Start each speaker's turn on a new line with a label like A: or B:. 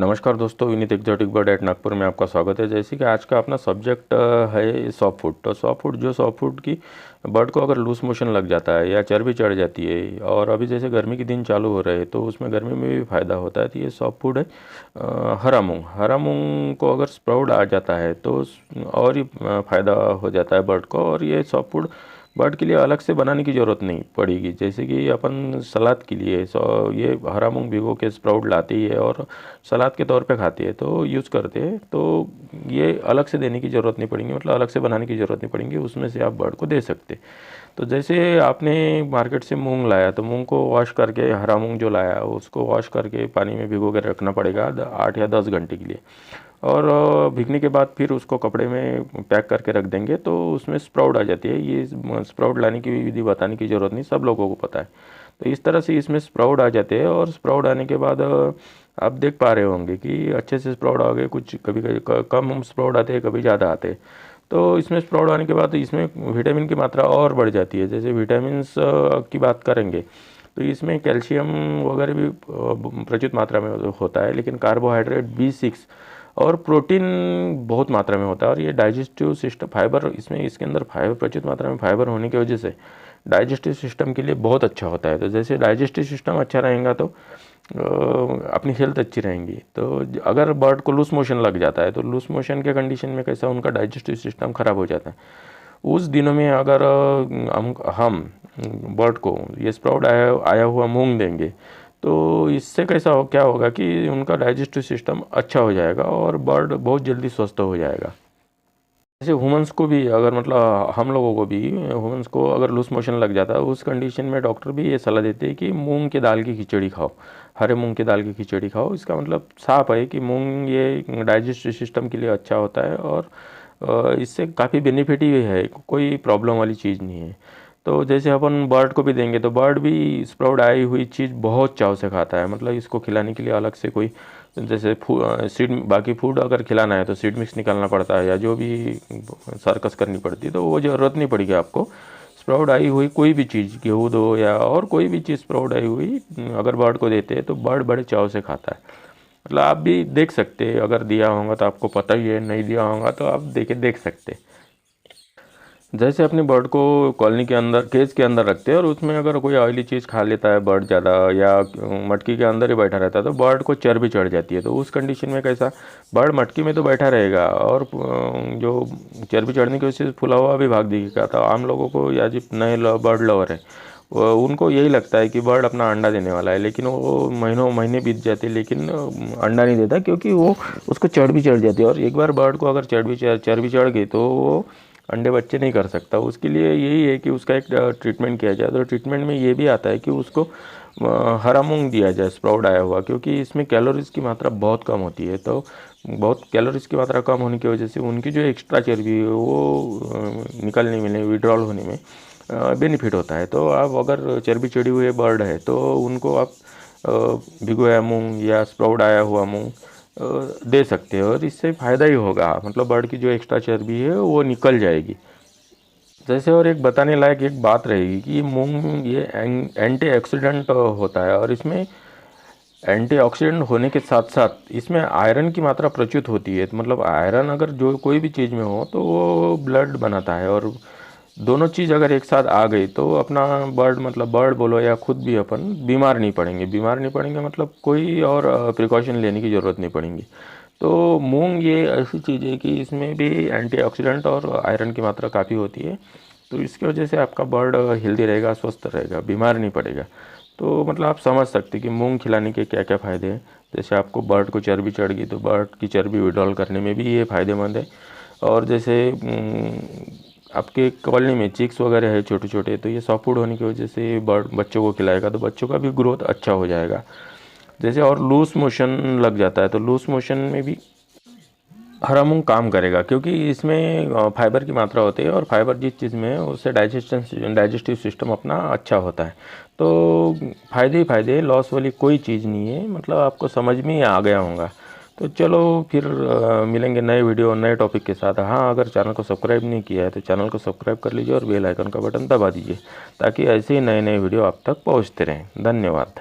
A: नमस्कार दोस्तों, Vineet exotic bird at Nagpur में आपका स्वागत है। जैसे कि आज का अपना सब्जेक्ट है सॉफ्ट फूड। तो सॉफ्ट फूड की बर्ड को अगर लूज मोशन लग जाता है या चर्बी चढ़ जाती है, और अभी जैसे गर्मी के दिन चालू हो रहे हैं तो उसमें गर्मी में भी फ़ायदा होता है। तो ये सॉफ्ट फूड है हरा मूंग को अगर स्प्राउट आ जाता है तो और ही फ़ायदा हो जाता है बर्ड को। और ये सॉफ्ट फूड बर्ड के लिए अलग से बनाने की ज़रूरत नहीं पड़ेगी। जैसे कि अपन सलाद के लिए ये हरा मूंग भिगो के स्प्राउट लाती है और सलाद के तौर पे खाती है तो यूज़ करते हैं। तो ये अलग से देने की ज़रूरत नहीं पड़ेगी, मतलब अलग से बनाने की ज़रूरत नहीं पड़ेगी, उसमें से आप बर्ड को दे सकते। तो जैसे आपने मार्केट से मूंग लाया तो मूंग को वॉश करके, हरा मूंग जो लाया उसको वॉश करके पानी में भिगो कर रखना पड़ेगा 8 या 10 घंटे के लिए। और भीगने के बाद फिर उसको कपड़े में पैक करके रख देंगे तो उसमें स्प्राउट आ जाती है। ये स्प्राउट लाने की विधि बताने की ज़रूरत नहीं, सब लोगों को पता है। तो इस तरह से इसमें स्प्राउट आ जाते हैं। और स्प्राउट आने के बाद आप देख पा रहे होंगे कि अच्छे से स्प्राउट आ गए। कुछ कभी कभी कम स्प्राउट आते हैं, कभी ज़्यादा आते हैं। तो इसमें स्प्राउट आने के बाद इसमें विटामिन की मात्रा और बढ़ जाती है। जैसे विटामिन्स की बात करेंगे तो इसमें कैल्शियम वगैरह भी प्रचुर मात्रा में होता है, लेकिन कार्बोहाइड्रेट B6 और प्रोटीन बहुत मात्रा में होता है। और ये डाइजेस्टिव सिस्टम फाइबर, इसके अंदर फाइबर प्रचुर मात्रा में फाइबर होने की वजह से डाइजेस्टिव सिस्टम के लिए बहुत अच्छा होता है। तो जैसे डाइजेस्टिव सिस्टम अच्छा रहेगा तो अपनी हेल्थ अच्छी रहेंगी। तो अगर बर्ड को लूज मोशन लग जाता है तो लूज मोशन के कंडीशन में कैसा उनका डाइजेस्टिव सिस्टम ख़राब हो जाता है। उस दिनों में अगर हम बर्ड को ये स्प्राउट आया हुआ मूंग देंगे तो इससे क्या होगा कि उनका डाइजेस्टिव सिस्टम अच्छा हो जाएगा और बर्ड बहुत जल्दी स्वस्थ हो जाएगा। जैसे ह्यूमंस को भी अगर, मतलब हम लोगों को भी, ह्यूमंस को अगर लूज मोशन लग जाता है उस कंडीशन में डॉक्टर भी ये सलाह देते हैं कि मूंग की दाल की खिचड़ी खाओ, हरे मूंग की दाल की खिचड़ी खाओ। इसका मतलब साफ है कि मूंग ये डाइजेस्टिव सिस्टम के लिए अच्छा होता है और इससे काफ़ी बेनिफिट ही है, कोई प्रॉब्लम वाली चीज़ नहीं है। तो जैसे अपन बर्ड को भी देंगे तो बर्ड भी स्प्राउट आई हुई चीज़ बहुत चाव से खाता है। मतलब इसको खिलाने के लिए अलग से कोई, जैसे सीड, बाकी फूड अगर खिलाना है तो सीड मिक्स निकालना पड़ता है या जो भी सर्कस करनी पड़ती है, तो वो ज़रूरत नहीं पड़ेगी आपको। स्प्राउट आई हुई कोई भी चीज़, गेहूँ दो या और कोई भी चीज़ स्प्राउट आई हुई अगर बर्ड को देते हैं तो बर्ड बड़े चाव से खाता है। मतलब आप भी देख सकते हैं, अगर दिया होगा तो आपको पता ही है, नहीं दिया होगा तो आप देख सकते। जैसे अपने बर्ड को कॉलोनी के अंदर, केज के अंदर रखते हैं और उसमें अगर कोई ऑयली चीज़ खा लेता है बर्ड ज़्यादा, या मटकी के अंदर ही बैठा रहता है तो बर्ड को चर्बी चढ़ जाती है। तो उस कंडीशन में कैसा, बर्ड मटकी में तो बैठा रहेगा और जो चर्बी चढ़ने की वजह से फुला हुआ भी भाग दिखेगा। तो आम लोगों को या जो नए बर्ड लवर है उनको यही लगता है कि बर्ड अपना अंडा देने वाला है, लेकिन वो महीने बीत जाते लेकिन अंडा नहीं देता, क्योंकि वो उसको चर्बी चढ़ जाती है। और एक बार बर्ड को अगर चर्बी चढ़ गई तो वो अंडे बच्चे नहीं कर सकता। उसके लिए यही है कि उसका एक ट्रीटमेंट किया जाए। तो ट्रीटमेंट में ये भी आता है कि उसको हरा मूंग दिया जाए स्प्राउट आया हुआ, क्योंकि इसमें कैलोरीज़ की मात्रा बहुत कम होती है। तो बहुत कैलोरीज़ की मात्रा कम होने की वजह से उनकी जो एक्स्ट्रा चर्बी है वो निकलने में, विड्रॉल होने में बेनिफिट होता है। तो आप अगर चर्बी चढ़ी हुई बर्ड है तो उनको आप भिगोया मूंग या स्प्राउट आया हुआ मूंग दे सकते हो और इससे फ़ायदा ही होगा। मतलब बर्ड की जो एक्स्ट्रा चर्बी है वो निकल जाएगी। जैसे और एक बताने लायक एक बात रहेगी कि मूंग ये एंटीऑक्सीडेंट होता है, और इसमें एंटीऑक्सीडेंट होने के साथ साथ इसमें आयरन की मात्रा प्रचुर होती है। तो मतलब आयरन अगर जो कोई भी चीज़ में हो तो वो ब्लड बनाता है, और दोनों चीज़ अगर एक साथ आ गई तो अपना बर्ड, मतलब बर्ड बोलो या खुद भी अपन बीमार नहीं पड़ेंगे, मतलब कोई और प्रिकॉशन लेने की ज़रूरत नहीं पड़ेगी। तो मूंग ये ऐसी चीज़ है कि इसमें भी एंटीऑक्सीडेंट और आयरन की मात्रा काफ़ी होती है। तो इसकी वजह से आपका बर्ड हेल्दी रहेगा, स्वस्थ रहेगा, बीमार नहीं पड़ेगा। तो मतलब आप समझ सकते कि मूंग खिलाने के क्या क्या फ़ायदे हैं। जैसे आपको बर्ड को चर्बी चढ़ गई तो बर्ड की चर्बी विड्रॉल करने में भी ये फ़ायदेमंद है। और जैसे आपके कॉलोनी में चिक्स वगैरह है छोटे छोटे, तो ये सॉफ्ट फूड होने की वजह से बर्ड बच्चों को खिलाएगा तो बच्चों का भी ग्रोथ अच्छा हो जाएगा। जैसे और लूज मोशन लग जाता है तो लूज मोशन में भी हरा मूंग काम करेगा, क्योंकि इसमें फाइबर की मात्रा होती है और फाइबर जिस चीज़ में है उससे डाइजेस्टिव सिस्टम अपना अच्छा होता है। तो फ़ायदे ही फ़ायदे, लॉस वाली कोई चीज़ नहीं है। मतलब आपको समझ में ही आ गया होगा। तो चलो फिर मिलेंगे नए वीडियो नए टॉपिक के साथ। हाँ, अगर चैनल को सब्सक्राइब नहीं किया है तो चैनल को सब्सक्राइब कर लीजिए और बेल आइकन का बटन दबा दीजिए, ताकि ऐसे ही नए नए वीडियो आप तक पहुँचते रहें। धन्यवाद।